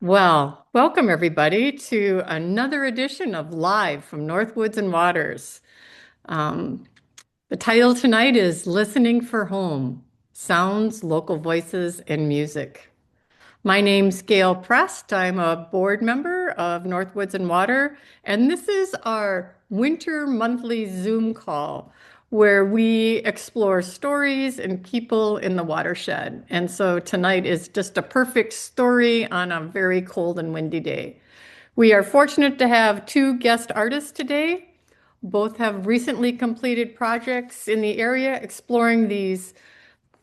Well, welcome everybody to another edition of Live from Northwoods and Waters. Um, the title tonight is Listening for Home, Sounds, Local Voices, and Music. My name's Gail Prest. I'm a board member of Northwoods and Water, and this is our winter monthly Zoom call where we explore stories and people in the watershed. And so tonight is just a perfect story on a very cold and windy day. We are fortunate to have two guest artists today. Both have recently completed projects in the area exploring these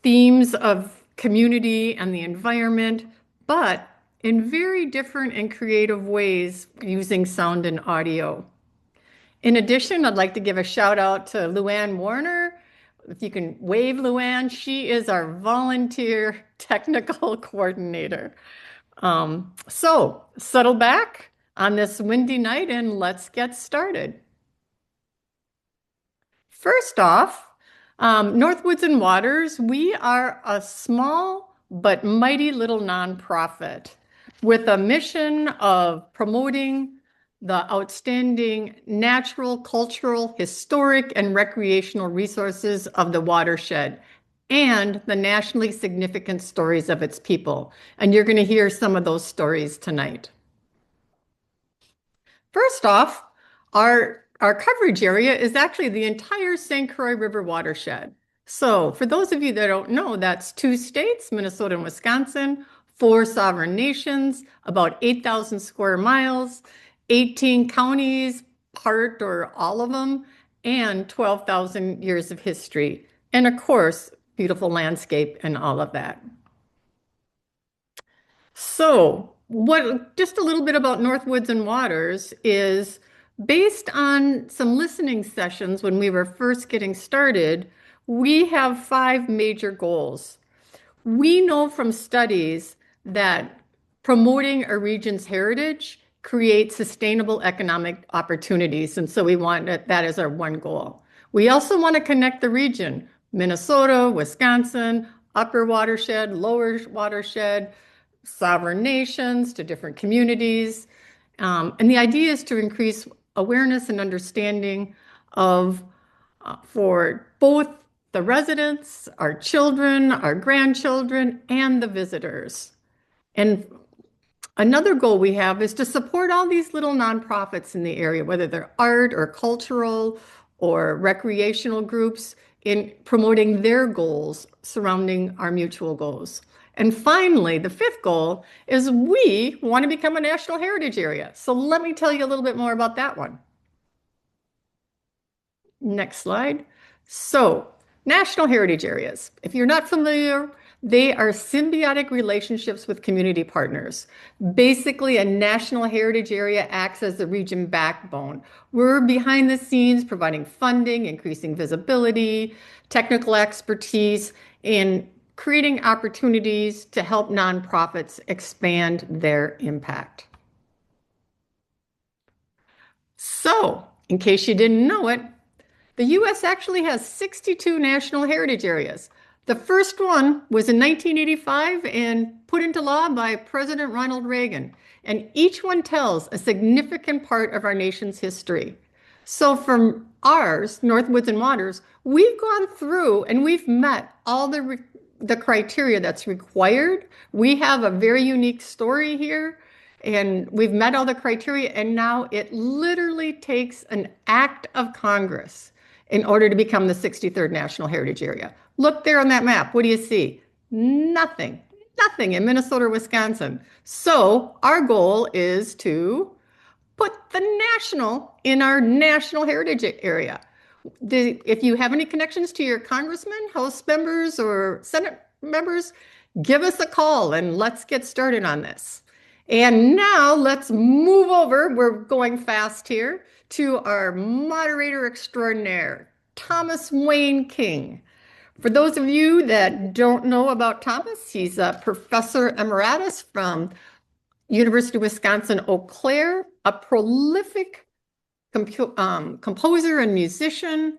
themes of community and the environment, but in very different and creative ways using sound and audio. In addition, I'd like to give a shout out to Luann Warner. If you can wave Luann, she is our volunteer technical coordinator. So settle back on this windy night and let's get started. First off, Northwoods and Waters, we are a small but mighty little nonprofit with a mission of promoting the outstanding natural, cultural, historic, and recreational resources of the watershed and the nationally significant stories of its people. And you're going to hear some of those stories tonight. First off, our coverage area is actually the entire St. Croix River watershed. So for those of you that don't know, that's two states, Minnesota and Wisconsin, four sovereign nations, about 8,000 square miles, 18 counties, part or all of them, and 12,000 years of history. And of course, beautiful landscape and all of that. So, just a little bit about Northwoods and Waters is based on some listening sessions when we were first getting started, we have five major goals. We know from studies that promoting a region's heritage creates sustainable economic opportunities. And so we want that as our one goal. We also want to connect the region, Minnesota, Wisconsin, upper watershed, lower watershed, sovereign nations to different communities. And the idea is to increase awareness and understanding of for both the residents, our children, our grandchildren, and the visitors. And another goal we have is to support all these little nonprofits in the area, whether they're art or cultural or recreational groups, in promoting their goals surrounding our mutual goals. And finally, the fifth goal is we want to become a national heritage area. So let me tell you a little bit more about that one. Next slide. So, national heritage areas. If you're not familiar, they are symbiotic relationships with community partners. Basically, a national heritage area acts as the region backbone. We're behind the scenes providing funding, increasing visibility, technical expertise, and creating opportunities to help nonprofits expand their impact. So, in case you didn't know it, the U.S. actually has 62 national heritage areas. The first one was in 1985 and put into law by President Ronald Reagan. And each one tells a significant part of our nation's history. So from ours, Northwoods and Waters, we've gone through and we've met all the criteria that's required. We have a very unique story here. And we've met all the criteria, and now it literally takes an act of Congress in order to become the 63rd National Heritage Area. Look there on that map. What do you see? Nothing, nothing in Minnesota or Wisconsin. So our goal is to put the national in our national heritage area. If you have any connections to your congressmen, House members, or Senate members, give us a call and let's get started on this. And now let's move over, we're going fast here, to our moderator extraordinaire, Thomas Wayne King. For those of you that don't know about Thomas, he's a professor emeritus from University of Wisconsin-Eau Claire, a prolific composer and musician.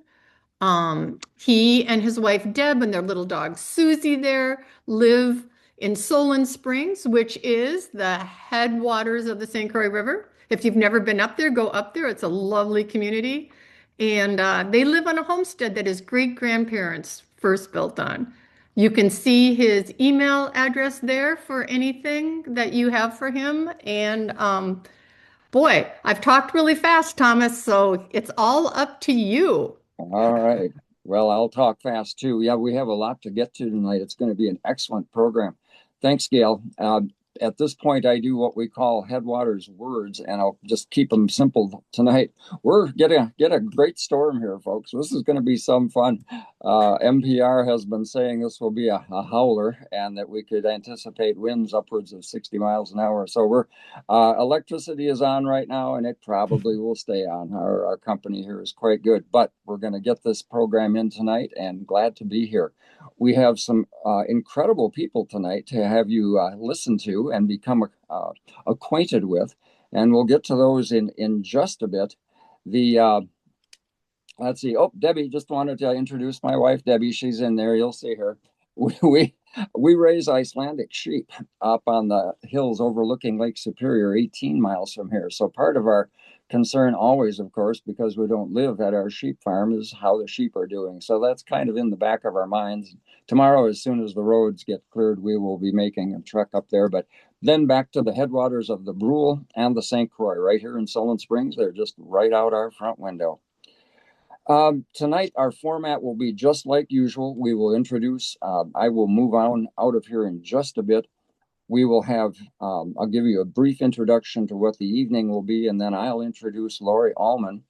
He and his wife Deb and their little dog Susie there live in Solon Springs, which is the headwaters of the St. Croix River. If you've never been up there, go up there. It's a lovely community. And they live on a homestead that his great grandparents first built on. You can see his email address there for anything that you have for him. And boy, I've talked really fast, Thomas, so it's all up to you. All right. Well, I'll talk fast too. Yeah, we have a lot to get to tonight. It's going to be an excellent program. Thanks, Gail. At this point, I do what we call Headwaters words, and I'll just keep them simple tonight. We're get a great storm here, folks. This is going to be some fun. NPR has been saying this will be a howler, and that we could anticipate winds upwards of 60 miles an hour. So we're electricity is on right now, and it probably will stay on. Our company here is quite good, but we're going to get this program in tonight, and glad to be here. We have some incredible people tonight to have you listen to and become acquainted with, and we'll get to those in just a bit. The Let's see. Oh, Debbie, just wanted to introduce my wife, Debbie. She's in there. You'll see her. We we raise Icelandic sheep up on the hills overlooking Lake Superior, 18 miles from here. So part of our concern always, of course, because we don't live at our sheep farm, is how the sheep are doing. So that's kind of in the back of our minds. Tomorrow, as soon as the roads get cleared, we will be making a trek up there. But then back to the headwaters of the Brule and the St. Croix, right here in Solon Springs. They're just right out our front window. Tonight, our format will be just like usual. We will introduce, I will move on out of here in just a bit. We will have, I'll give you a brief introduction to what the evening will be, and then I'll introduce Laurie Allmann,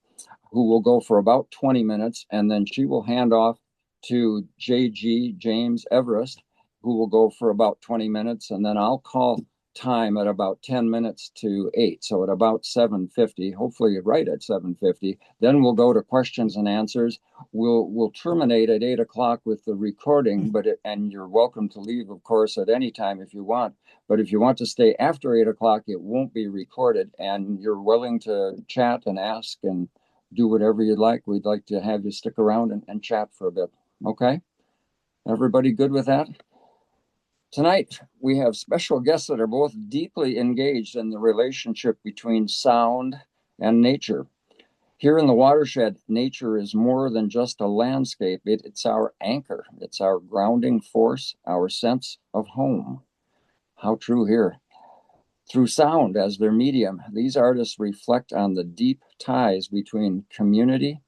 who will go for about 20 minutes, and then she will hand off to JG James Everest, who will go for about 20 minutes, and then I'll call time at about 10 minutes to 8. So at about 7:50, hopefully right at 7:50, then we'll go to questions and answers. We'll terminate at 8 o'clock with the recording, and you're welcome to leave, of course, at any time if you want. But if you want to stay after 8 o'clock, it won't be recorded, and you're willing to chat and ask and do whatever you'd like. We'd like to have you stick around and chat for a bit. Okay? Everybody good with that? Tonight, we have special guests that are both deeply engaged in the relationship between sound and nature. Here in the watershed, nature is more than just a landscape. It's our anchor. It's our grounding force, our sense of home. How true here. Through sound as their medium, these artists reflect on the deep ties between community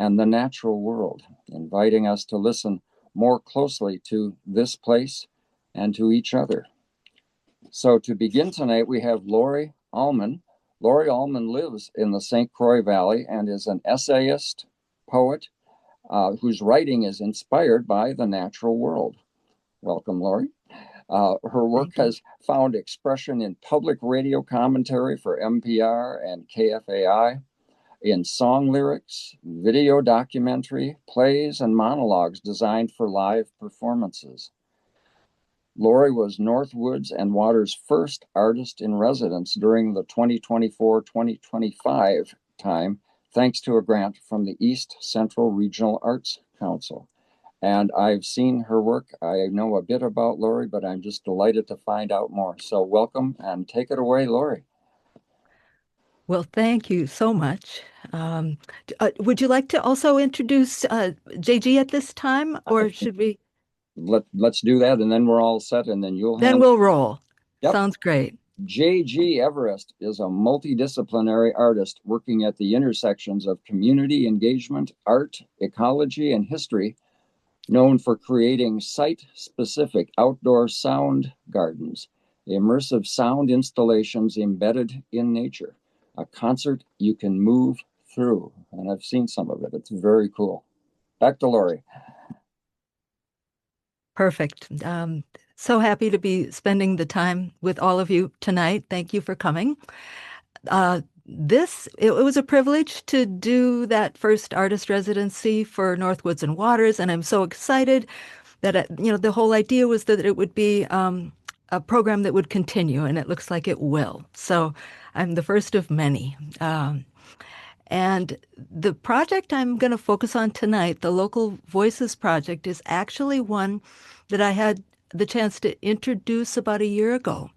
and the natural world, inviting us to listen more closely to this place and to each other. So to begin tonight, we have Laurie Allmann. Laurie Allmann lives in the St. Croix Valley and is an essayist, poet, whose writing is inspired by the natural world. Welcome, Laurie. Her work has found expression in public radio commentary for NPR and KFAI, in song lyrics, video documentary, plays, and monologues designed for live performances. Laurie was Northwoods and Water's first artist in residence during the 2024-2025 time, thanks to a grant from the East Central Regional Arts Council. And I've seen her work. I know a bit about Laurie, but I'm just delighted to find out more. So welcome and take it away, Laurie. Well, thank you so much. Would you like to also introduce JG at this time, or should we? Let's do that, and then we're all set, and then Then we'll roll. Yep. Sounds great. JG Everest is a multidisciplinary artist working at the intersections of community engagement, art, ecology, and history, known for creating site-specific outdoor sound gardens, immersive sound installations embedded in nature, a concert you can move through. And I've seen some of it. It's very cool. Back to Laurie. Perfect. So happy to be spending the time with all of you tonight. Thank you for coming. It was a privilege to do that first artist residency for Northwoods and Waters, and I'm so excited that the whole idea was that it would be a program that would continue, and it looks like it will. So I'm the first of many. And the project I'm going to focus on tonight, the Local Voices Project, is actually one that I had the chance to introduce about a year ago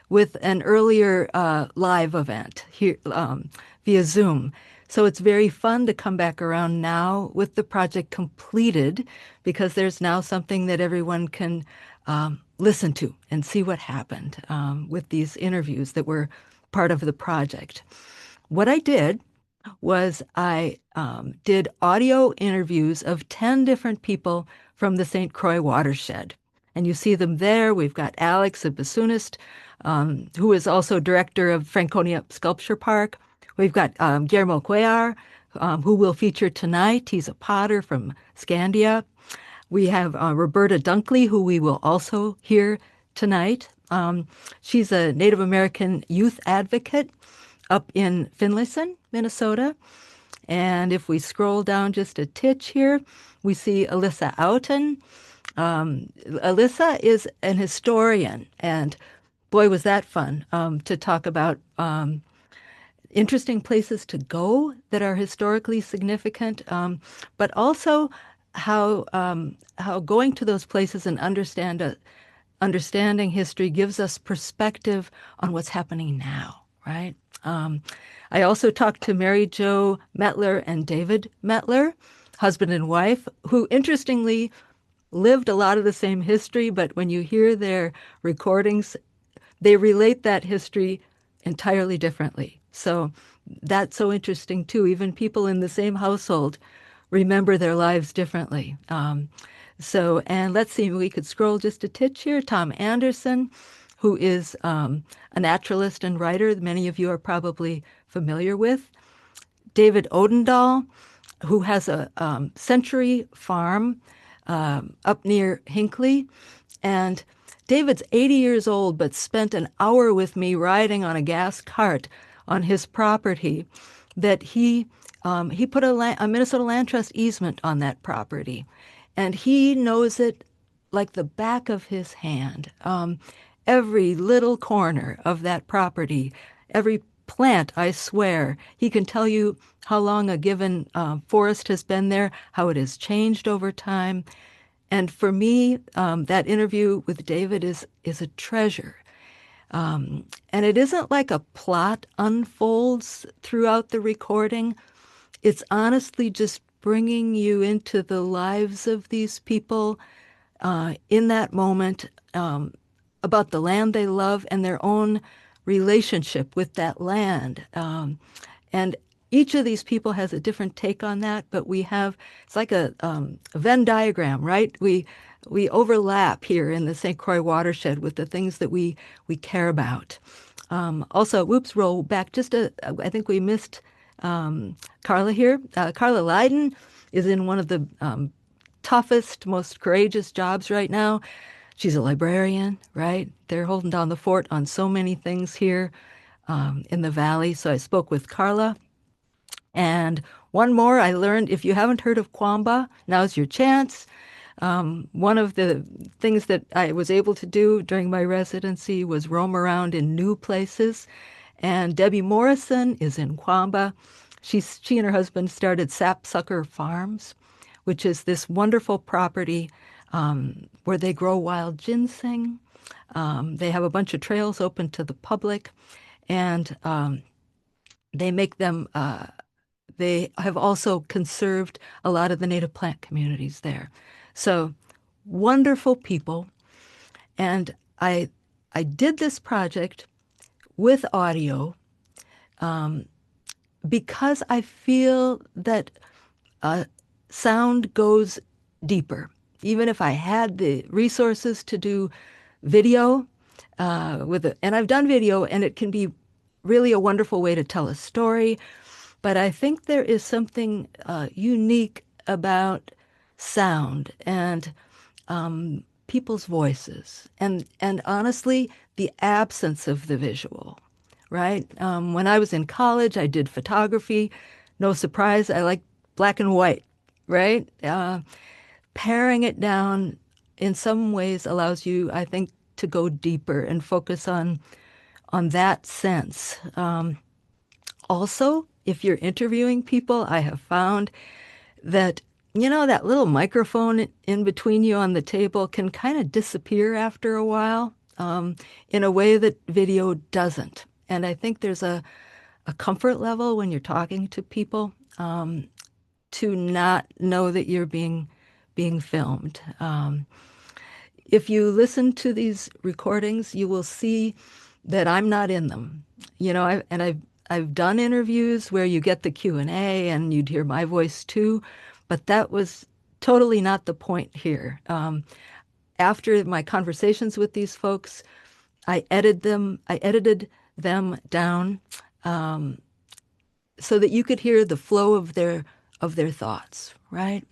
with an earlier live event here via Zoom. So it's very fun to come back around now with the project completed, because there's now something that everyone can listen to and see what happened with these interviews that were part of the project. What I did was I did audio interviews of 10 different people from the St. Croix watershed. And you see them there. We've got Alex, a bassoonist, who is also director of Franconia Sculpture Park. We've got Guillermo Cuellar, who will feature tonight. He's a potter from Scandia. We have Roberta Dunkley, who we will also hear tonight. She's a Native American youth advocate up in Finlayson, Minnesota. And if we scroll down just a titch here, we see Alyssa Outen. Alyssa is an historian, and boy, was that fun to talk about interesting places to go that are historically significant, but also how going to those places and understanding history gives us perspective on what's happening now, right? I also talked to Mary Jo Metler and David Metler, husband and wife, who interestingly lived a lot of the same history, but when you hear their recordings, they relate that history entirely differently. So that's so interesting too. Even people in the same household remember their lives differently. And let's see, we could scroll just a titch here. Tom Anderson, who is a naturalist and writer many of you are probably familiar with. David Odendahl, who has a century farm up near Hinckley. And David's 80 years old, but spent an hour with me riding on a gas cart on his property that he put a Minnesota Land Trust easement on that property. And he knows it like the back of his hand. Every little corner of that property, every plant, I swear. He can tell you how long a given forest has been there, how it has changed over time. And for me, that interview with David is a treasure. And it isn't like a plot unfolds throughout the recording. It's honestly just bringing you into the lives of these people in that moment, about the land they love and their own relationship with that land. And each of these people has a different take on that, but it's like a Venn diagram, right? We overlap here in the St. Croix watershed with the things that we care about. Also, roll back I think we missed Carla here. Carla Leiden is in one of the toughest, most courageous jobs right now. She's a librarian, right? They're holding down the fort on so many things here in the valley. So I spoke with Carla. And one more I learned, if you haven't heard of Quamba, now's your chance. One of the things that I was able to do during my residency was roam around in new places. And Debbie Morrison is in Quamba. She and her husband started Sapsucker Farms, which is this wonderful property where they grow wild ginseng. They have a bunch of trails open to the public, and they make them. They have also conserved a lot of the native plant communities there. So wonderful people. And I did this project with audio because I feel that sound goes deeper. Even if I had the resources to do video and I've done video, and it can be really a wonderful way to tell a story. But I think there is something unique about sound and people's voices, and honestly, the absence of the visual, right? When I was in college, I did photography. No surprise, I like black and white, right? Paring it down in some ways allows you, I think, to go deeper and focus on that sense. Also, if you're interviewing people, I have found that that little microphone in between you on the table can kind of disappear after a while, in a way that video doesn't. And I think there's a comfort level when you're talking to people, to not know that you're being filmed. If you listen to these recordings, you will see that I'm not in them. I've done interviews where you get the Q&A and you'd hear my voice too, but that was totally not the point here. After my conversations with these folks, I edited them down, so that you could hear the flow of their thoughts, right?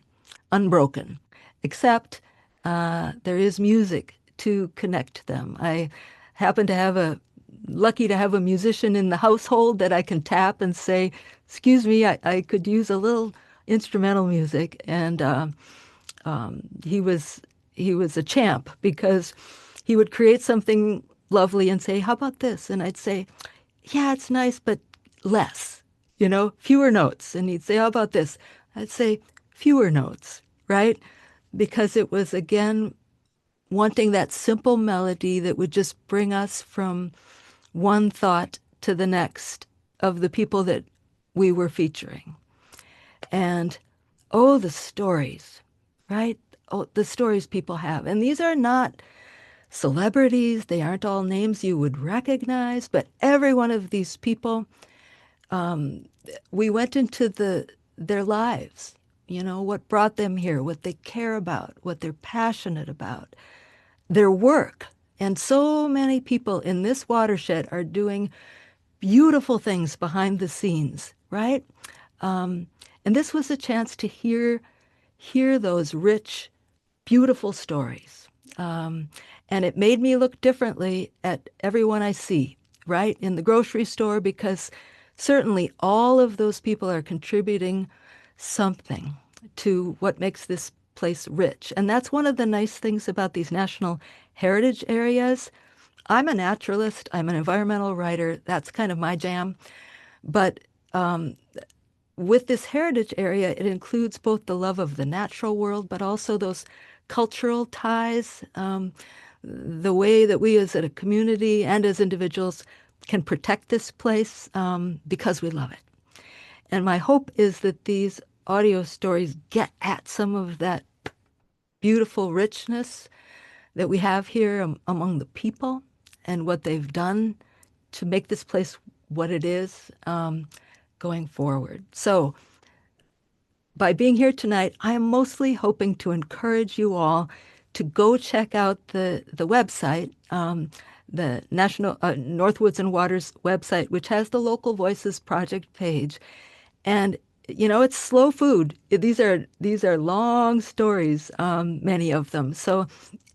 Unbroken, except there is music to connect them. I happen to have lucky to have a musician in the household that I can tap and say, "Excuse me, I could use a little instrumental music." And he was a champ, because he would create something lovely and say, "How about this?" And I'd say, "Yeah, it's nice, but less, fewer notes." And he'd say, "How about this?" I'd say, "Fewer notes," right? Because it was, again, wanting that simple melody that would just bring us from one thought to the next of the people that we were featuring. And oh, the stories, right? Oh, the stories people have. And these are not celebrities. They aren't all names you would recognize, but every one of these people, we went into their lives, what brought them here, what they care about, what they're passionate about, their work. And so many people in this watershed are doing beautiful things behind the scenes, right? And this was a chance to hear those rich, beautiful stories. And it made me look differently at everyone I see, right? In the grocery store, because certainly all of those people are contributing something to what makes this place rich. And that's one of the nice things about these national heritage areas. I'm a naturalist. I'm an environmental writer. That's kind of my jam. But with this heritage area, it includes both the love of the natural world, but also those cultural ties, the way that we as a community and as individuals can protect this place, because we love it. And my hope is that these audio stories get at some of that beautiful richness that we have here among the people and what they've done to make this place what it is, going forward. So by being here tonight, I am mostly hoping to encourage you all to go check out the website, the National Northwoods and Waters website, which has the Local Voices Project page. And it's slow food. These are long stories, many of them. So,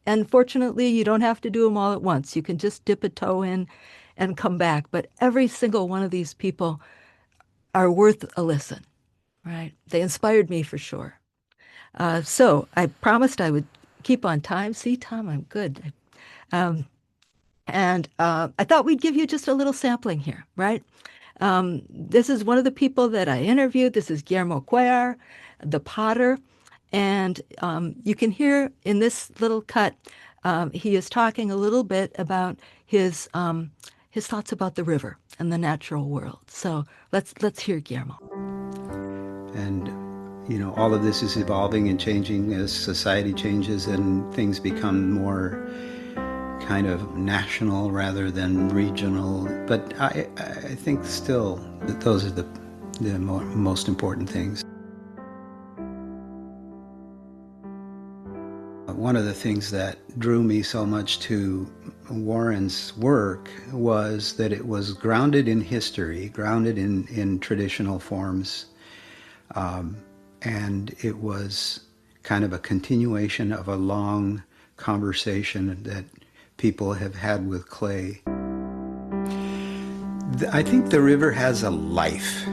and fortunately, you don't have to do them all at once. You can just dip a toe in and come back. But every single one of these people are worth a listen, right? They inspired me for sure. So I promised I would keep on time. See, Tom, I'm good. And I thought we'd give you just a little sampling here, right? This is one of the people that I interviewed. This is Guillermo Cuellar, the potter. And you can hear in this little cut, he is talking a little bit about his thoughts about the river and the natural world. So let's hear Guillermo. And all of this is evolving and changing as society changes and things become more kind of national rather than regional. But I think still that those are the most important things. One of the things that drew me so much to Warren's work was that it was grounded in history, grounded in traditional forms, and it was kind of a continuation of a long conversation that people have had with clay. I think the river has a life.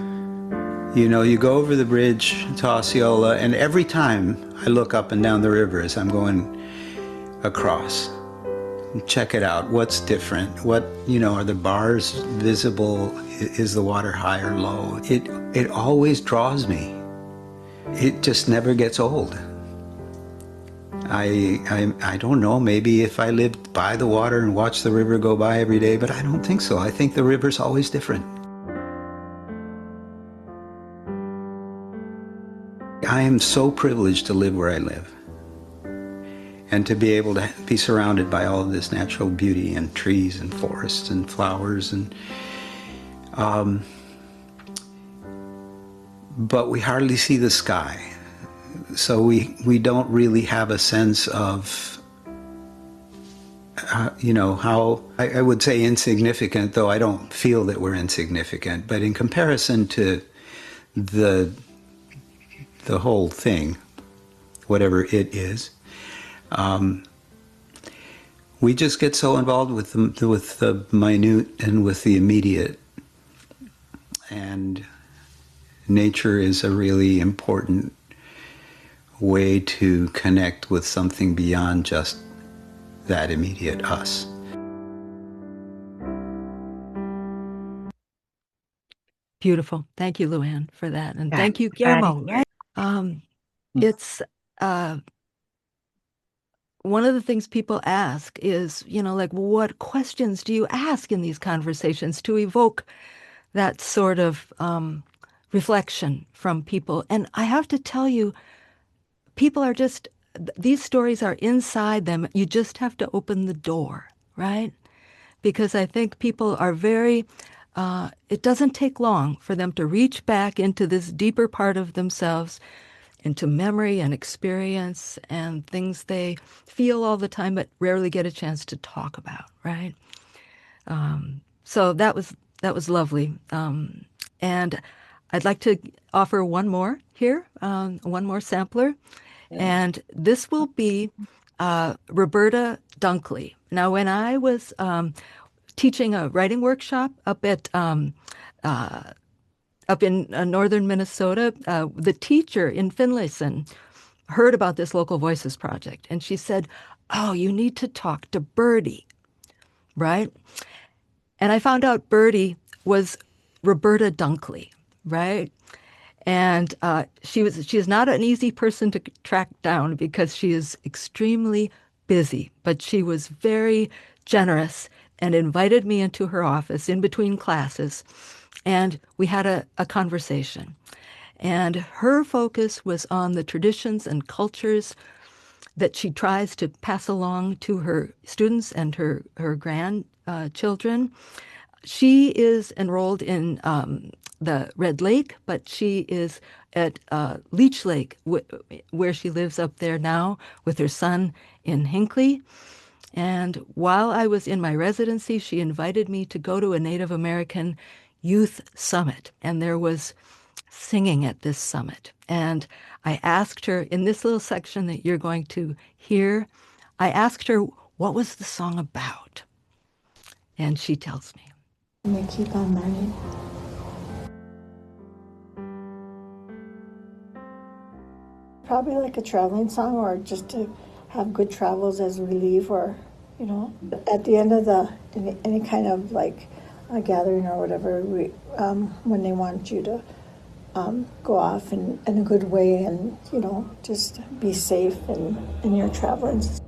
You go over the bridge to Osceola, and every time I look up and down the river as I'm going across, check it out. What's different? What, are the bars visible? Is the water high or low? It always draws me. it just never gets old. I don't know, maybe if I lived by the water and watched the river go by every day, but I don't think so. I think the river's always different. I am so privileged to live where I live and to be able to be surrounded by all of this natural beauty and trees and forests and flowers and but we hardly see the sky. So we don't really have a sense of, how, I would say insignificant, though I don't feel that we're insignificant. But in comparison to the whole thing, whatever it is, we just get so involved with the minute and with the immediate. And nature is a really important way to connect with something beyond just that immediate us. Beautiful. Thank you, Luann, for that. And thank you, Guillermo. It's one of the things people ask is, like, what questions do you ask in these conversations to evoke that sort of reflection from people? And I have to tell you, people are just, these stories are inside them. You just have to open the door, right? Because I think people are very, it doesn't take long for them to reach back into this deeper part of themselves, into memory and experience and things they feel all the time but rarely get a chance to talk about, right? So that was lovely. And I'd like to offer one more here, one more sampler. And this will be Roberta Dunkley. Now, when I was teaching a writing workshop up in northern Minnesota, the teacher in Finlayson heard about this Local Voices project, and she said, "Oh, you need to talk to Birdie," right? And I found out Birdie was Roberta Dunkley, right? And she is not an easy person to track down because she is extremely busy, but she was very generous and invited me into her office in between classes. And we had a conversation. And her focus was on the traditions and cultures that she tries to pass along to her students and her grandchildren. She is enrolled in the Red Lake, but she is at Leech Lake, where she lives up there now with her son in Hinckley. And while I was in my residency, she invited me to go to a Native American youth summit. And there was singing at this summit. And I asked her, in this little section that you're going to hear, I asked her, what was the song about? And she tells me. And they keep on learning. Probably like a traveling song, or just to have good travels as we leave, or, at the end of any kind of like a gathering or whatever, when they want you to go off in a good way and, just be safe in your travels.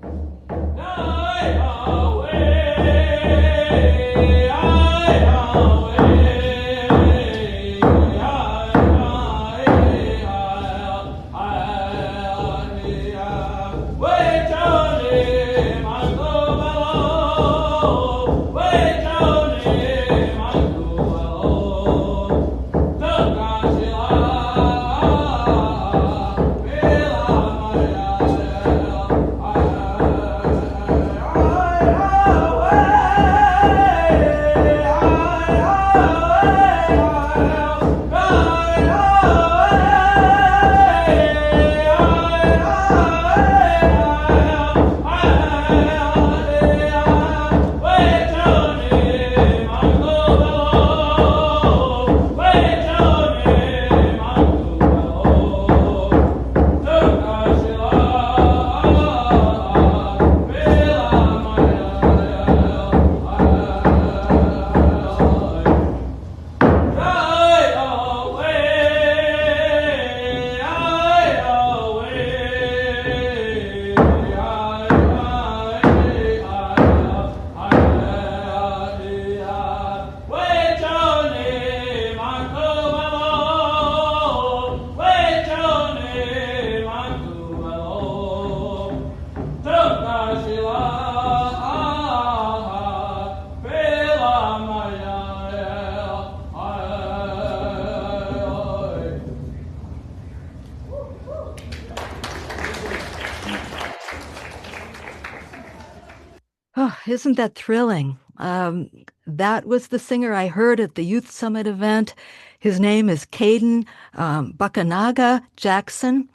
Oh, isn't that thrilling? That was the singer I heard at the Youth Summit event. His name is Caden Bakanaga Jackson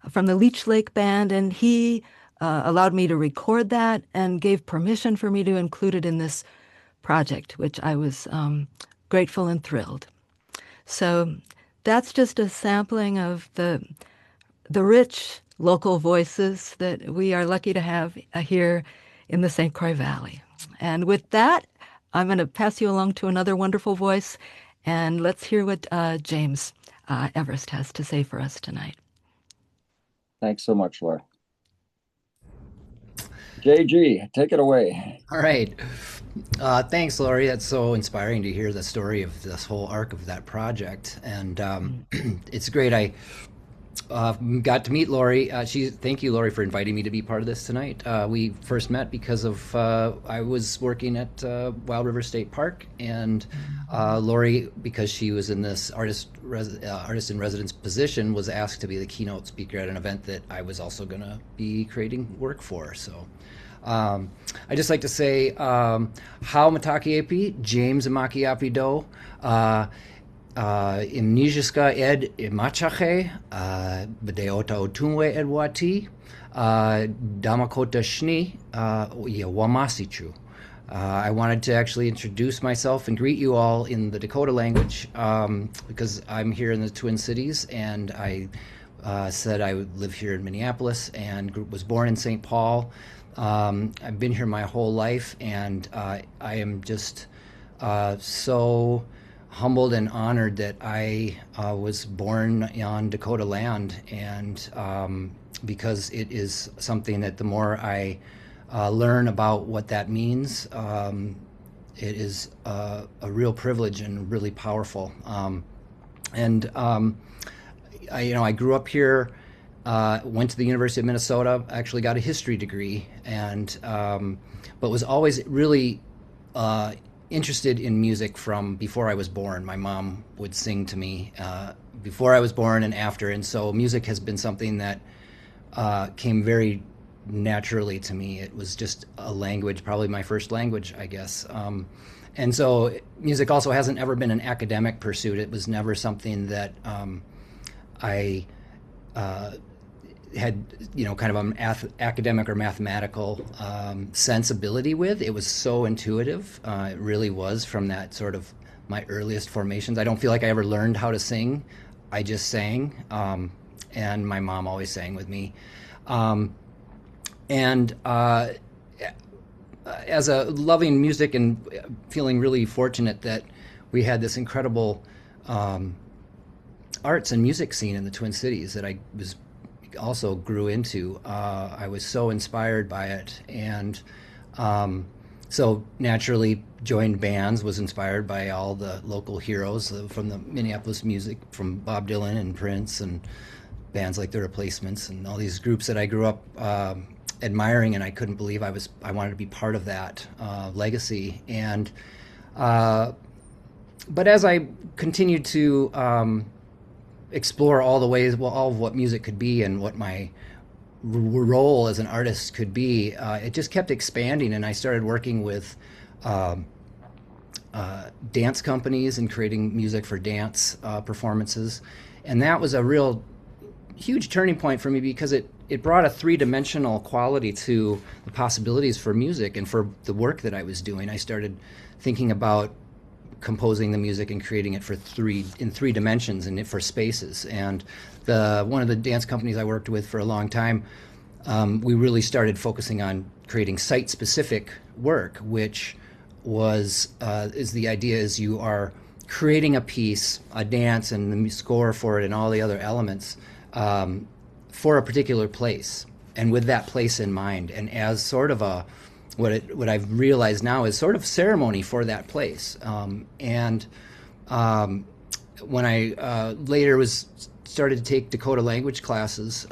from the Leech Lake Band, and he allowed me to record that and gave permission for me to include it in this project, which I was grateful and thrilled. So that's just a sampling of the rich local voices that we are lucky to have here in the St. Croix Valley. And with that, I'm going to pass you along to another wonderful voice, and let's hear what James Everest has to say for us tonight. Thanks so much, Laura. JG, take it away. All right. Thanks, Laurie. That's so inspiring to hear the story of this whole arc of that project. And it's great. I got to meet Laurie. Thank you, Laurie, for inviting me to be part of this tonight. We first met because of I was working at Wild River State Park, and Laurie, because she was in this artist in residence position, was asked to be the keynote speaker at an event that I was also going to be creating work for. So I just like to say, how mataki James Amaki do. Imnijiska ed imachache, bedeota otunwe edwati, damakota shni, wamasichu. I wanted to actually introduce myself and greet you all in the Dakota language because I'm here in the Twin Cities, and I said I would live here in Minneapolis and was born in St. Paul. I've been here my whole life, and I am just so humbled and honored that I was born on Dakota land, and because it is something that the more I learn about what that means, it is a real privilege and really powerful. I grew up here, went to the University of Minnesota, actually got a history degree, and but was always really interested in music from before I was born. My mom would sing to me before I was born and after, and so music has been something that came very naturally to me. It was just a language, probably my first language, I guess. And so music also hasn't ever been an academic pursuit. It was never something that I had, kind of an academic or mathematical sensibility with. It was so intuitive. It really was from that sort of my earliest formations. I don't feel like I ever learned how to sing. I just sang, and my mom always sang with me. As a loving music and feeling really fortunate that we had this incredible arts and music scene in the Twin Cities that I was also grew into. I was so inspired by it, and so naturally joined bands, was inspired by all the local heroes from the Minneapolis music, from Bob Dylan and Prince and bands like The Replacements and all these groups that I grew up admiring, and I couldn't believe I wanted to be part of that legacy. And but as I continued to explore all the ways, all of what music could be and what my role as an artist could be, it just kept expanding, and I started working with dance companies and creating music for dance performances. And that was a real huge turning point for me because it brought a three-dimensional quality to the possibilities for music and for the work that I was doing. I started thinking about composing the music and creating it in three dimensions and for spaces. And one of the dance companies I worked with for a long time, we really started focusing on creating site-specific work, which is the idea is you are creating a piece, a dance, and the score for it and all the other elements for a particular place, and with that place in mind, and as sort of what I've realized now is sort of ceremony for that place. When I later started to take Dakota language classes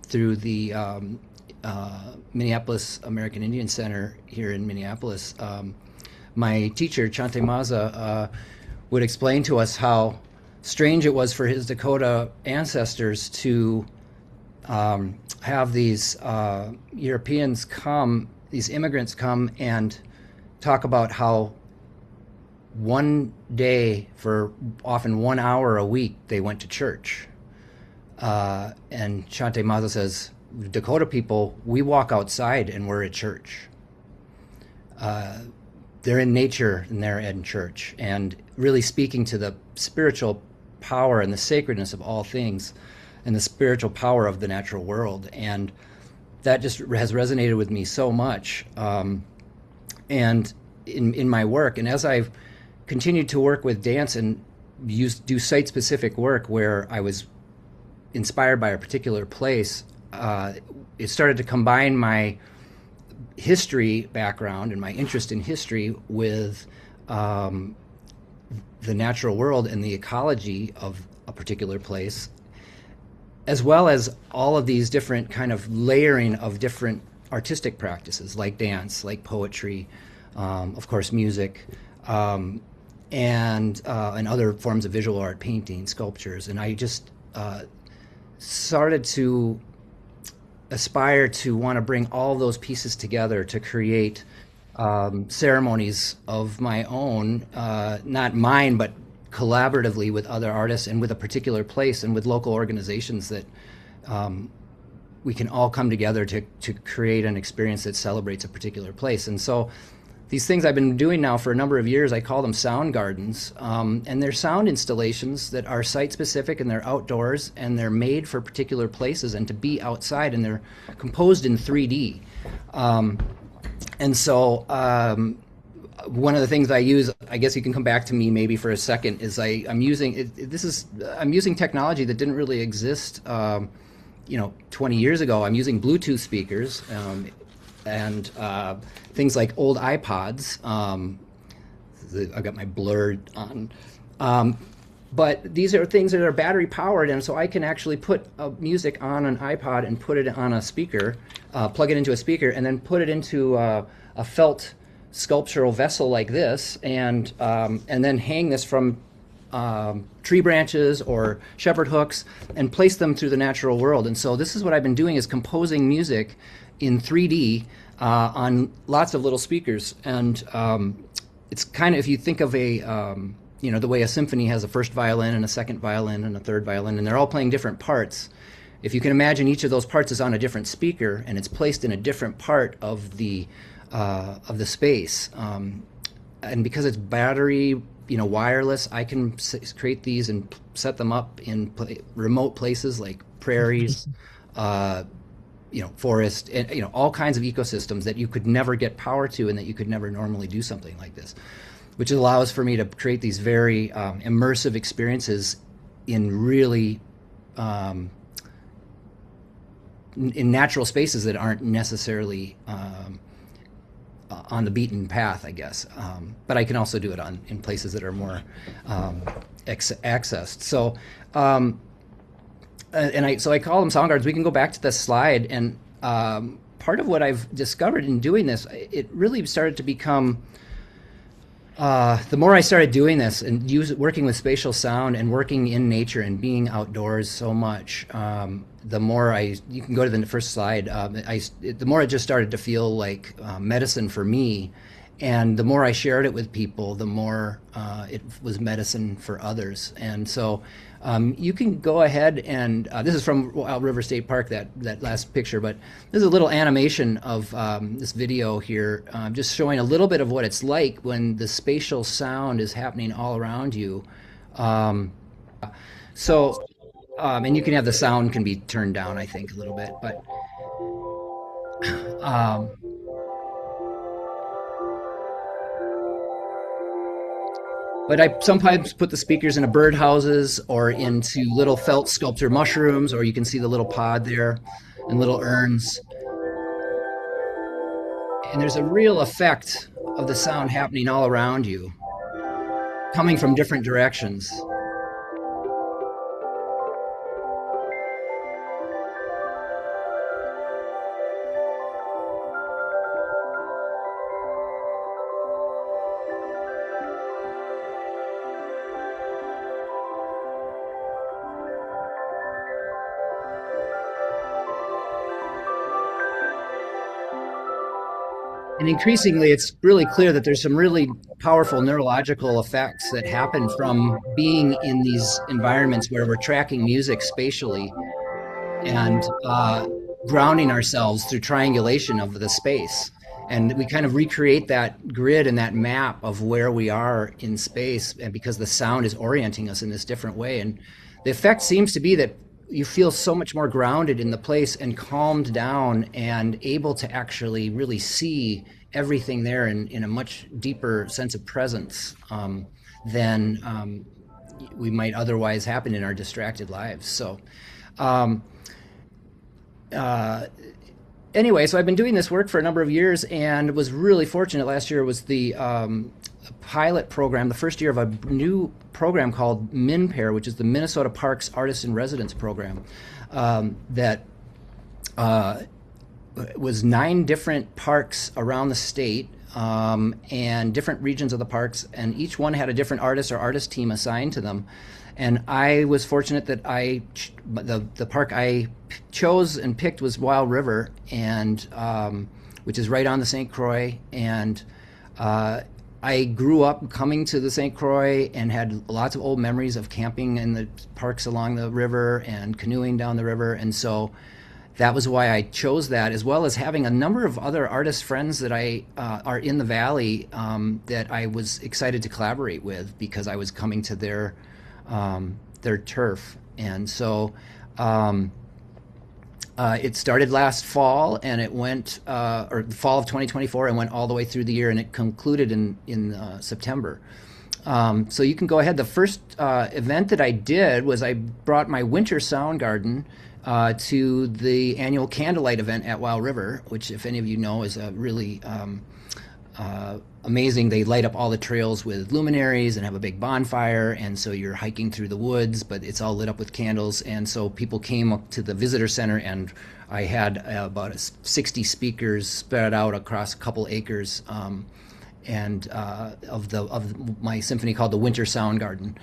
through the Minneapolis American Indian Center here in Minneapolis, my teacher, Chante Maza, would explain to us how strange it was for his Dakota ancestors to have these Europeans come these immigrants come and talk about how one day for often 1 hour a week they went to church. And Shante Maza says, Dakota people, we walk outside and we're at church. They're in nature and they're in church, and really speaking to the spiritual power and the sacredness of all things and the spiritual power of the natural world. And that just has resonated with me so much. And in my work, and as I've continued to work with dance and do site-specific work where I was inspired by a particular place, it started to combine my history background and my interest in history with the natural world and the ecology of a particular place, as well as all of these different kind of layering of different artistic practices like dance, like poetry, of course music, and other forms of visual art, painting, sculptures. And I just started to aspire to want to bring all those pieces together to create ceremonies of my own, not mine, but collaboratively with other artists and with a particular place and with local organizations that we can all come together to create an experience that celebrates a particular place. And so these things I've been doing now for a number of years, I call them sound gardens, and they're sound installations that are site-specific, and they're outdoors, and they're made for particular places and to be outside, and they're composed in 3D. And so one of the things I use, I guess you can come back to me maybe for a second, is I'm using technology that didn't really exist 20 years ago. I'm using Bluetooth speakers, and things like old iPods. I've got my blurred on. But these are things that are battery powered, and so I can actually put music on an iPod and put it on a speaker, plug it into a speaker, and then put it into a felt sculptural vessel like this, and then hang this from tree branches or shepherd hooks and place them through the natural world. And so this is what I've been doing, is composing music in 3D on lots of little speakers. And it's kind of, if you think of the way a symphony has a first violin and a second violin and a third violin, and they're all playing different parts. If you can imagine, each of those parts is on a different speaker, and it's placed in a different part of the space. And because it's battery, wireless, I can create these and set them up in remote places like prairies, forest, and all kinds of ecosystems that you could never get power to, and that you could never normally do something like this, which allows for me to create these very immersive experiences in really in natural spaces that aren't necessarily on the beaten path, I guess. But I can also do it in places that are more accessed. So. So I call them sound gardens. We can go back to the slide, and part of what I've discovered in doing this, it really started to become, the more I started doing this and working with spatial sound and working in nature and being outdoors so much, the more you can go to the first slide, the more it just started to feel like medicine for me. And the more I shared it with people, the more it was medicine for others. And so you can go ahead and, this is from Wild River State Park, that last picture, but this is a little animation of this video here, just showing a little bit of what it's like when the spatial sound is happening all around you. And you can have the sound can be turned down, I think, a little bit, but I sometimes put the speakers into birdhouses or into little felt sculpture mushrooms, or you can see the little pod there and little urns. And there's a real effect of the sound happening all around you, coming from different directions. And increasingly, it's really clear that there's some really powerful neurological effects that happen from being in these environments where we're tracking music spatially and grounding ourselves through triangulation of the space. And we kind of recreate that grid and that map of where we are in space, and because the sound is orienting us in this different way. And the effect seems to be that you feel so much more grounded in the place and calmed down and able to actually really see everything there in a much deeper sense of presence than we might otherwise happen in our distracted lives. So anyway, so I've been doing this work for a number of years and was really fortunate. Last year was the pilot program, the first year of a new program called MinPair, which is the Minnesota Parks Artist in Residence program, that was 9 different parks around the state and different regions of the parks, and each one had a different artist or artist team assigned to them. And I was fortunate that the park I chose and picked was Wild River, and which is right on the St. Croix. And I grew up coming to the St. Croix and had lots of old memories of camping in the parks along the river and canoeing down the river. And so that was why I chose that, as well as having a number of other artist friends that I are in the valley that I was excited to collaborate with because I was coming to their turf. And so it started last fall, and it went, or the fall of 2024, and went all the way through the year, and it concluded in September. So you can go ahead. The first event that I did was I brought my winter sound garden to the annual candlelight event at Wild River, which, if any of you know, is a really amazing. They light up all the trails with luminaries and have a big bonfire, and so you're hiking through the woods, but it's all lit up with candles. And so people came up to the visitor center, and I had about 60 speakers spread out across a couple acres, and of my symphony called the Winter Sound Garden,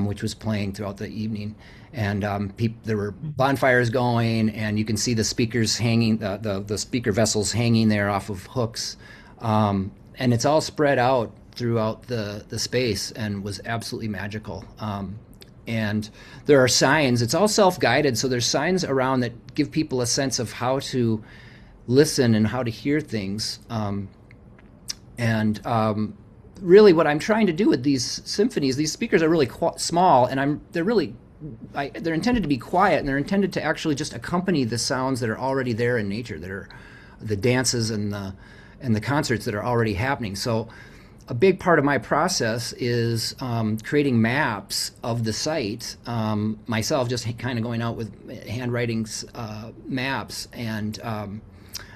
which was playing throughout the evening. And there were bonfires going, and you can see the speakers hanging, the speaker vessels hanging there off of hooks. And it's all spread out throughout the space, and was absolutely magical. And there are signs. It's all self-guided, so there's signs around that give people a sense of how to listen and how to hear things. Really what I'm trying to do with these symphonies, these speakers are really small, and they're intended to be quiet, and they're intended to actually just accompany the sounds that are already there in nature, that are the dances and the concerts that are already happening. So a big part of my process is creating maps of the site, myself just kind of going out with handwriting maps. And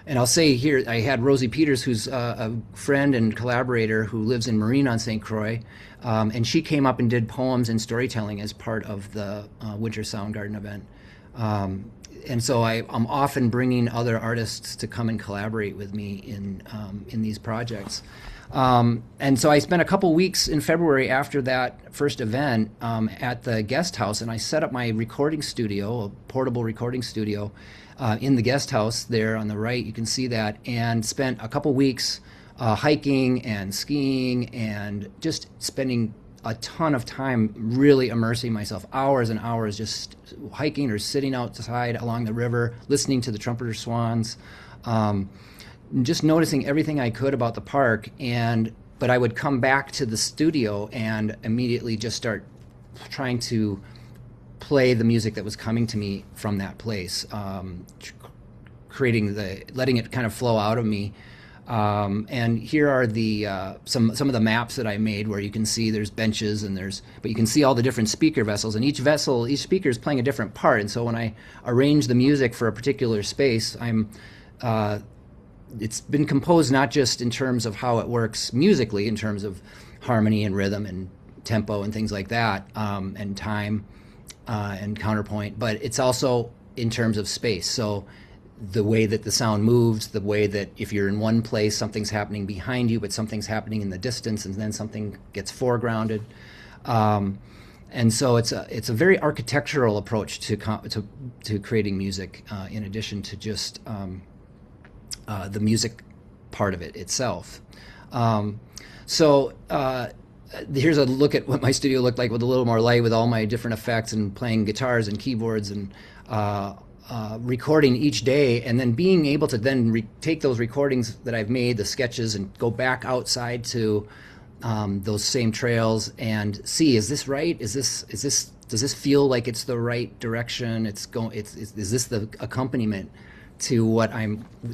I'll say here, I had Rosie Peters, who's a friend and collaborator who lives in Marine on St. Croix, and she came up and did poems and storytelling as part of the Winter Sound Garden event. And so I'm often bringing other artists to come and collaborate with me in these projects. And so I spent a couple weeks in February after that first event at the guest house, and I set up my recording studio, a portable recording studio, in the guest house there on the right. You can see that, and spent a couple weeks hiking and skiing and just spending a ton of time really immersing myself, hours and hours just hiking or sitting outside along the river, listening to the trumpeter swans, just noticing everything I could about the park. But I would come back to the studio and immediately just start trying to play the music that was coming to me from that place, letting it kind of flow out of me. And here are the some of the maps that I made, where you can see there's benches but you can see all the different speaker vessels, and each speaker is playing a different part. And so when I arrange the music for a particular space, it's been composed not just in terms of how it works musically, in terms of harmony and rhythm and tempo and things like that, and time and counterpoint, but it's also in terms of space. So the way that the sound moves, the way that if you're in one place, something's happening behind you, but something's happening in the distance, and then something gets foregrounded. And so it's a very architectural approach to creating music, in addition to just the music part of it itself. So here's a look at what my studio looked like with a little more light, with all my different effects and playing guitars and keyboards and recording each day, and then being able to then take those recordings that I've made, the sketches, and go back outside to those same trails and see, is this right? Does this feel like it's the right direction? Is this the accompaniment to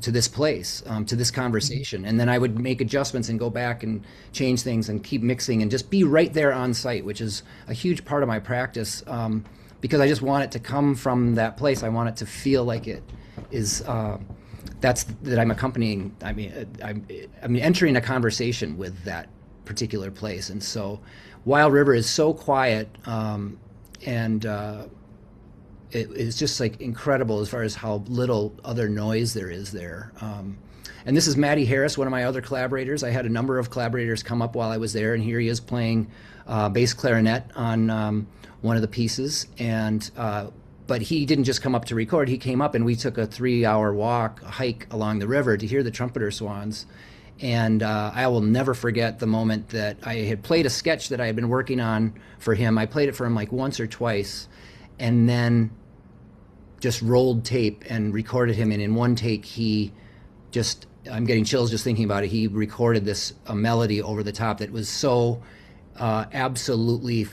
to this place, to this conversation? And then I would make adjustments and go back and change things and keep mixing and just be right there on site, which is a huge part of my practice, because I just want it to come from that place. I want it to feel like it is, that I'm accompanying, I'm entering a conversation with that particular place. And so Wild River is so quiet, and it is just like incredible as far as how little other noise there is there. And this is Matty Harris, one of my other collaborators. I had a number of collaborators come up while I was there, and here he is playing bass clarinet on one of the pieces. And but he didn't just come up to record. He came up and we took a 3-hour hike along the river to hear the trumpeter swans. And I will never forget the moment that I had played a sketch that I had been working on for him. I played it for him like once or twice, and then just rolled tape and recorded him. And in one take, I'm getting chills just thinking about it. He recorded a melody over the top that was so absolutely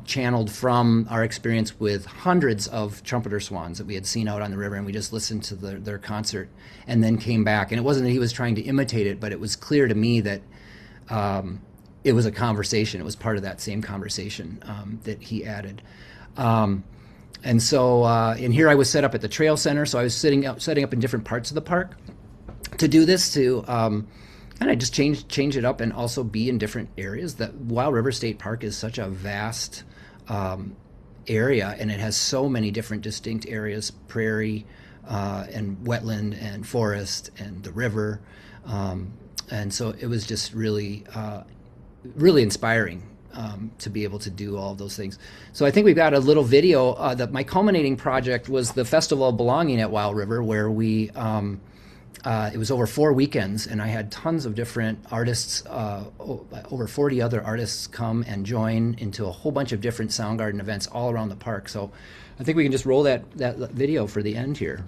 channeled from our experience with hundreds of trumpeter swans that we had seen out on the river, and we just listened to their concert and then came back. And it wasn't that he was trying to imitate it, but it was clear to me that it was a conversation. It was part of that same conversation that he added. And so, and here I was set up at the Trail Center, so I was setting up in different parts of the park to do this, to kind of just change it up and also be in different areas. The Wild River State Park is such a vast area, and it has so many different distinct areas: prairie and wetland and forest and the river. And so it was just really, really inspiring to be able to do all of those things. So I think we've got a little video. My culminating project was the Festival of Belonging at Wild River, where we it was over 4 weekends, and I had tons of different artists, over 40 other artists come and join into a whole bunch of different Soundgarden events all around the park. So I think we can just roll that video for the end here.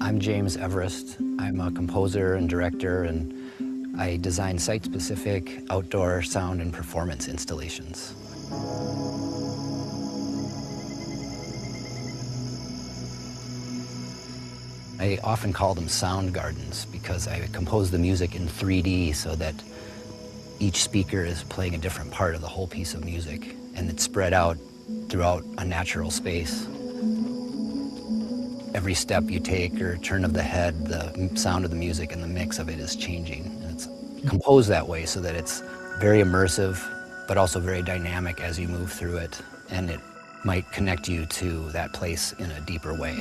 I'm James Everest. I'm a composer and director, and I design site-specific outdoor sound and performance installations. I often call them sound gardens because I compose the music in 3D so that each speaker is playing a different part of the whole piece of music, and it's spread out throughout a natural space. Every step you take or turn of the head, the sound of the music and the mix of it is changing. And it's composed that way so that it's very immersive, but also very dynamic as you move through it, and it might connect you to that place in a deeper way.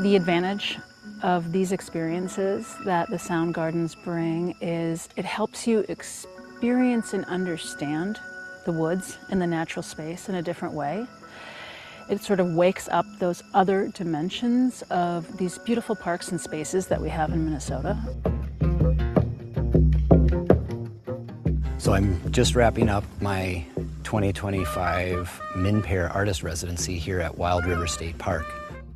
The advantage of these experiences that the sound gardens bring is it helps you experience and understand the woods and the natural space in a different way. It sort of wakes up those other dimensions of these beautiful parks and spaces that we have in Minnesota. So I'm just wrapping up my 2025 Min-Pair Artist Residency here at Wild River State Park.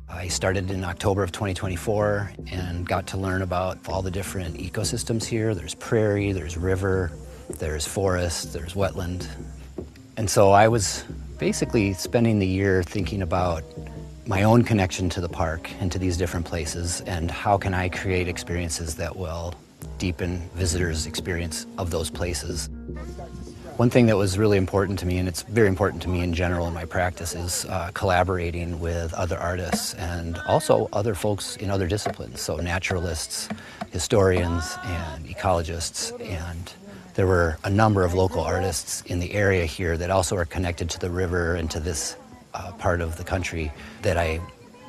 I started in October of 2024 and got to learn about all the different ecosystems here. There's prairie, there's river, there's forest, there's wetland. And so I was basically spending the year thinking about my own connection to the park and to these different places, and how can I create experiences that will deepen visitors' experience of those places. One thing that was really important to me, and it's very important to me in general in my practice, is collaborating with other artists and also other folks in other disciplines, so naturalists, historians, and ecologists. And there were a number of local artists in the area here that also are connected to the river and to this part of the country that I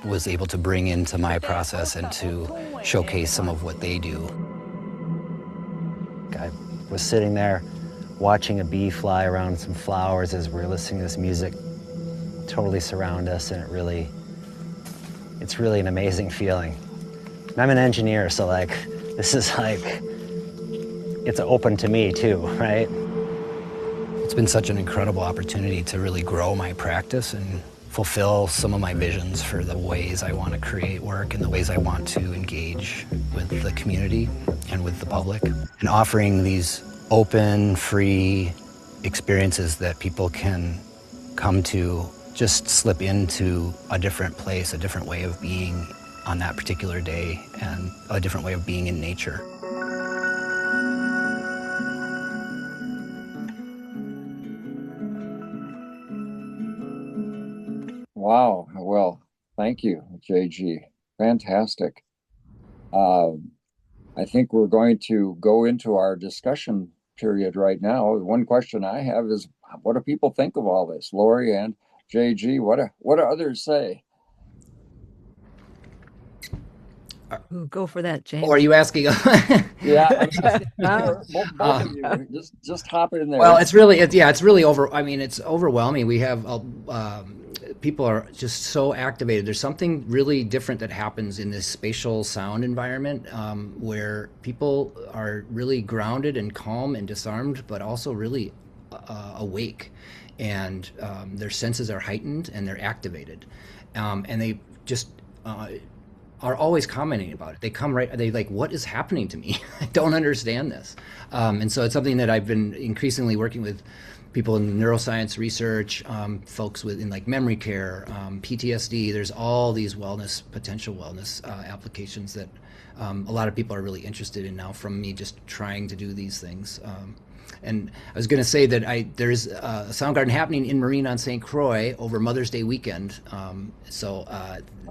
was able to bring into my process and to showcase some of what they do. I was sitting there watching a bee fly around some flowers as we're listening to this music totally surround us, and it's really an amazing feeling. And I'm an engineer, so like, this is like, it's open to me too, right? It's been such an incredible opportunity to really grow my practice and fulfill some of my visions for the ways I want to create work and the ways I want to engage with the community and with the public. And offering these open, free experiences that people can come to, just slip into a different place, a different way of being on that particular day, and a different way of being in nature. Wow. Well, thank you, JG. Fantastic. I think we're going to go into our discussion period right now. One question I have is, what do people think of all this? Laurie and JG, what do others say? Ooh, go for that, James. Or are you asking? Yeah, I'm asking both of you. Just hop in there. Well, it's really it's overwhelming. We have people are just so activated. There's something really different that happens in this spatial sound environment, where people are really grounded and calm and disarmed, but also really awake, and their senses are heightened and they're activated, and they just are always commenting about it. They like, what is happening to me? I don't understand this. And so it's something that I've been increasingly working with people in neuroscience research, folks in like memory care, PTSD. There's all these potential wellness applications that a lot of people are really interested in now from me just trying to do these things. And I was going to say that there's a sound garden happening in Marine on St. Croix over Mother's Day weekend.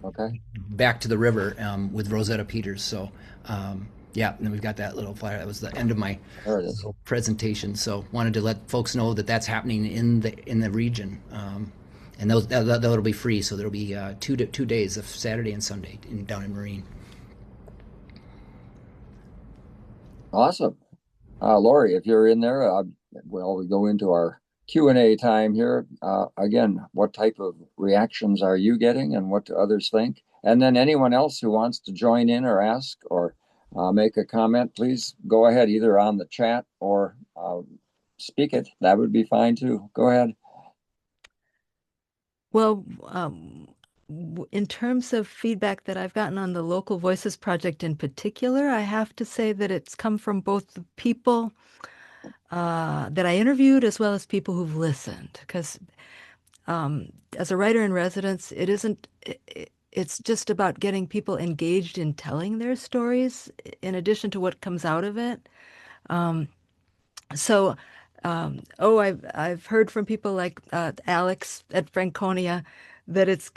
Okay. Back to the river with Rosetta Peters. So yeah, and then we've got that little flyer. That was the end of my little presentation. So wanted to let folks know that that's happening in the region, and that'll be free. So there'll be 2 days of Saturday and Sunday down in Marine. Awesome. Laurie, if you're in there, we go into our Q&A time here. Again, what type of reactions are you getting, and what do others think? And then anyone else who wants to join in or ask or make a comment, please go ahead, either on the chat or speak it. That would be fine too. Go ahead. Well, in terms of feedback that I've gotten on the Local Voices Project in particular, I have to say that it's come from both the people that I interviewed as well as people who've listened. Because as a writer in residence, it's just about getting people engaged in telling their stories in addition to what comes out of it. I've heard from people like Alex at Franconia that it's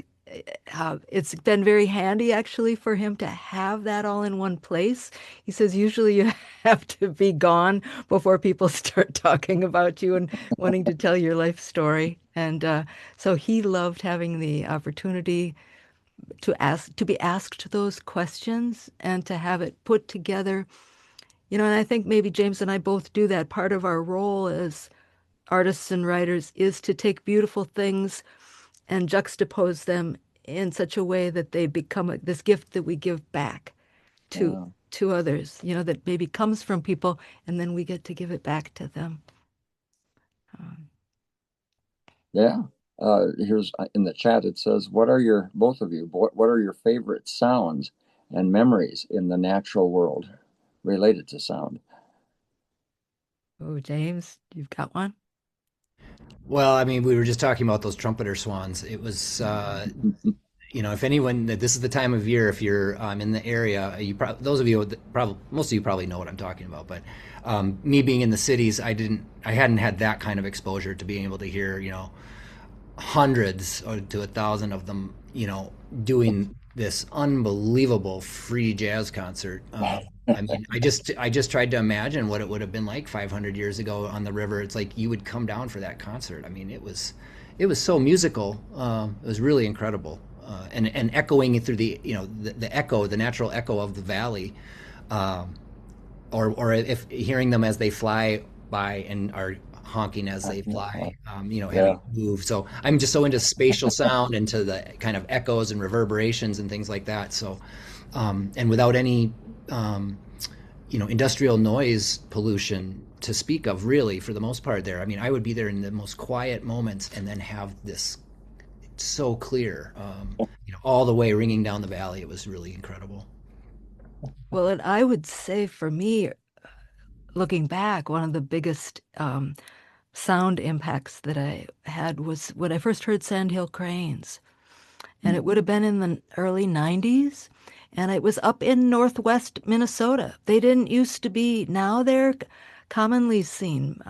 been very handy actually for him to have that all in one place. He says usually you have to be gone before people start talking about you and wanting to tell your life story. And so he loved having the opportunity to be asked those questions and to have it put together. And I think maybe James and I both do that. Part of our role as artists and writers is to take beautiful things and juxtapose them in such a way that they become this gift that we give back to others, that maybe comes from people, and then we get to give it back to them. Here's in the chat, it says, both of you, what are your favorite sounds and memories in the natural world related to sound? Oh, James, you've got one? Well, I mean, we were just talking about those trumpeter swans. It was, if anyone, this is the time of year, if you're in the area, those of you, most of you probably know what I'm talking about. But me being in the cities, I hadn't had that kind of exposure to being able to hear, hundreds or to 1,000 of them, doing this unbelievable free jazz concert. I mean, I just tried to imagine what it would have been like 500 years ago on the river. It's like you would come down for that concert. I mean, it was so musical. It was really incredible, and echoing through the the natural echo of the valley, or if hearing them as they fly by and are honking as they fly, Yeah. having moved. So I'm just so into spatial sound and to the kind of echoes and reverberations and things like that. So, and without any, industrial noise pollution to speak of, really, for the most part there. I mean, I would be there in the most quiet moments and then have this so clear, all the way ringing down the valley. It was really incredible. Well, and I would say for me, looking back, one of the biggest sound impacts that I had was when I first heard sandhill cranes. And it would have been in the early 90s. And it was up in northwest Minnesota. They didn't used to be, now they're commonly seen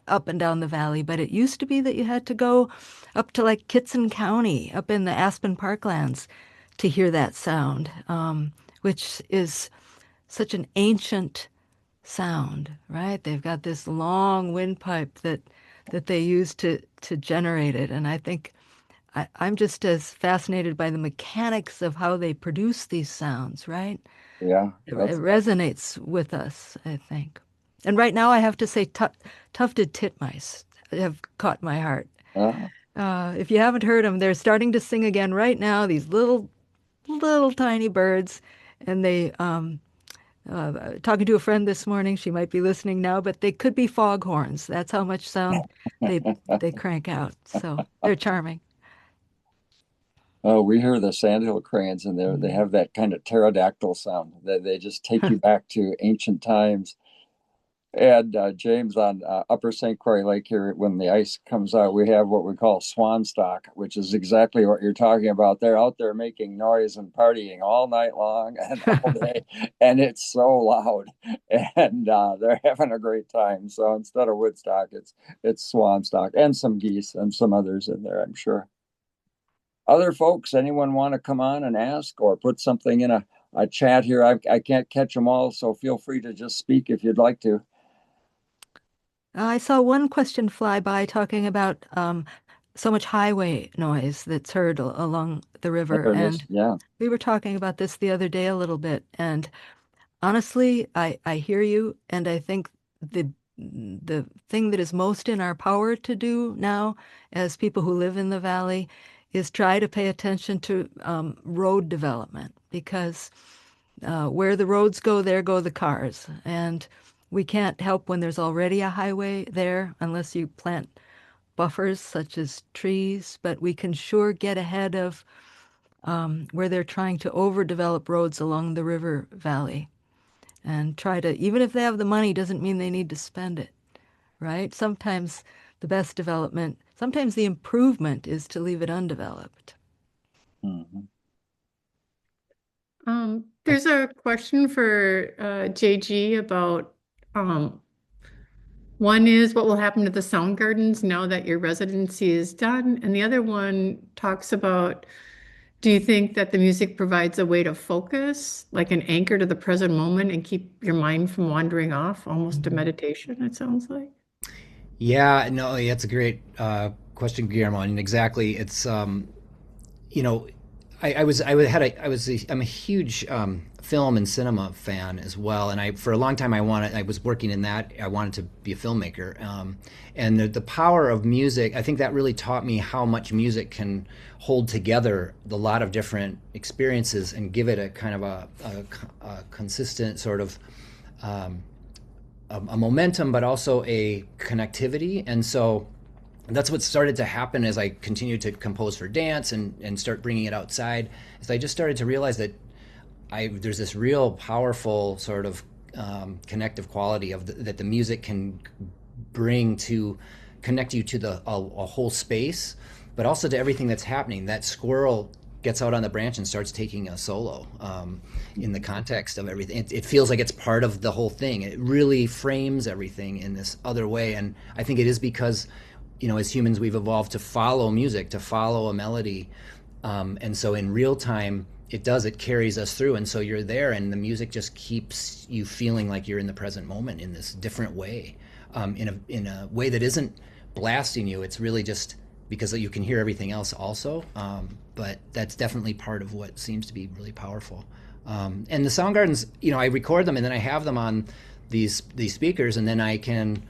up and down the valley, but it used to be that you had to go up to like Kitson County, up in the Aspen Parklands, to hear that sound, which is such an ancient sound, right? They've got this long windpipe that they use to generate it. And I think I'm just as fascinated by the mechanics of how they produce these sounds, right? Yeah. It resonates with us, I think. And right now I have to say tufted titmice have caught my heart. If you haven't heard them, they're starting to sing again right now, these little tiny birds. And they, talking to a friend this morning, she might be listening now, but they could be foghorns. That's how much sound they crank out. So they're charming. Oh, we hear the sandhill cranes, and they have that kind of pterodactyl sound. They just take you back to ancient times. And James, on Upper St. Croix Lake here, when the ice comes out, we have what we call swan stock, which is exactly what you're talking about. They're out there making noise and partying all night long and all day, and it's so loud, and they're having a great time. So instead of Woodstock, it's swan stock, and some geese and some others in there, I'm sure. Other folks, anyone want to come on and ask or put something in a chat here? I can't catch them all, so feel free to just speak if you'd like to. I saw one question fly by talking about so much highway noise that's heard along the river. There it is. And Yeah. we were talking about this the other day a little bit. And honestly, I hear you. And I think the thing that is most in our power to do now as people who live in the valley is try to pay attention to road development, because where the roads go, there go the cars. And we can't help when there's already a highway there unless you plant buffers such as trees, but we can sure get ahead of where they're trying to overdevelop roads along the river valley and try to, even if they have the money, doesn't mean they need to spend it, right? Sometimes the best development, sometimes the improvement is to leave it undeveloped. Mhm. There's a question for JG about one is what will happen to the sound gardens now that your residency is done? And the other one talks about, do you think that the music provides a way to focus, like an anchor to the present moment and keep your mind from wandering off, almost a meditation, it sounds like? Yeah, no, that's a great question, Guillermo. And exactly, it's I'm a huge film and cinema fan as well, and for a long time I was working in that. I wanted to be a filmmaker, and the power of music. I think that really taught me how much music can hold together a lot of different experiences and give it a kind of a consistent sort of a momentum, but also a connectivity. And so that's what started to happen as I continued to compose for dance and start bringing it outside. Is I just started to realize that there's this real powerful sort of connective quality that the music can bring to connect you to a whole space, but also to everything that's happening. That squirrel gets out on the branch and starts taking a solo in the context of everything. It feels like it's part of the whole thing. It really frames everything in this other way. And I think it is because, as humans, we've evolved to follow music, to follow a melody. And so in real time, it carries us through. And so you're there, and the music just keeps you feeling like you're in the present moment in this different way, in a way that isn't blasting you. It's really just because you can hear everything else also. But that's definitely part of what seems to be really powerful. And the sound gardens, I record them and then I have them on these speakers, and then I can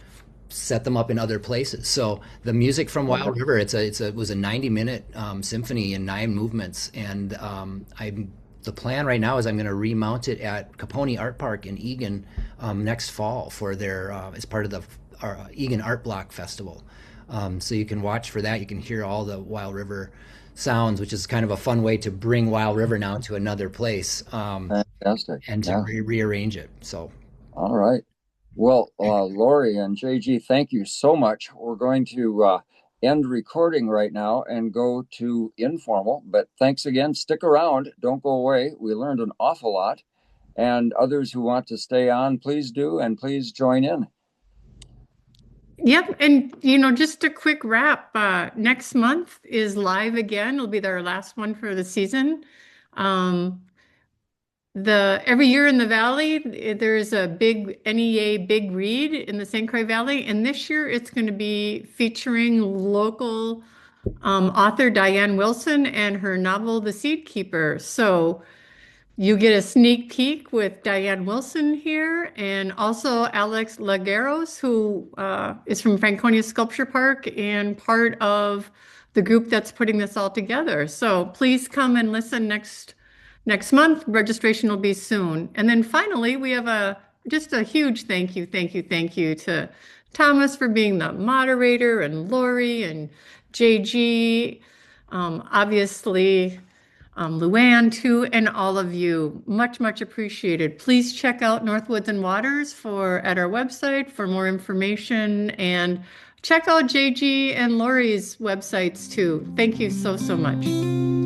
set them up in other places. So the music from Wild River, it was a 90-minute symphony in 9 movements, and the plan right now is I'm going to remount it at Capone Art Park in Eagan next fall for their as part of the Eagan Art Block Festival. So you can watch for that. You can hear all the Wild River sounds, which is kind of a fun way to bring Wild River now to another place. Fantastic. And to rearrange it. So, all right. Well, Laurie and JG, thank you so much. We're going to end recording right now and go to informal, but thanks again. Stick around. Don't go away. We learned an awful lot. And others who want to stay on, please do, and please join in. Yep. And, just a quick wrap. Next month is live again. It'll be our last one for the season. Every year in the Valley, there's a big NEA big read in the St. Croix Valley. And this year it's going to be featuring local author Diane Wilson and her novel, The Seed Keeper. So you get a sneak peek with Diane Wilson here, and also Alex Lagueros, who is from Franconia Sculpture Park and part of the group that's putting this all together. So please come and listen next month. Registration will be soon. And then finally, we have just a huge thank you to Thomas for being the moderator, and Laurie and JG, obviously Luann too, and all of you. Much appreciated. Please check out Northwoods and Waters at our website for more information, and check out JG and Laurie's websites too. Thank you so much.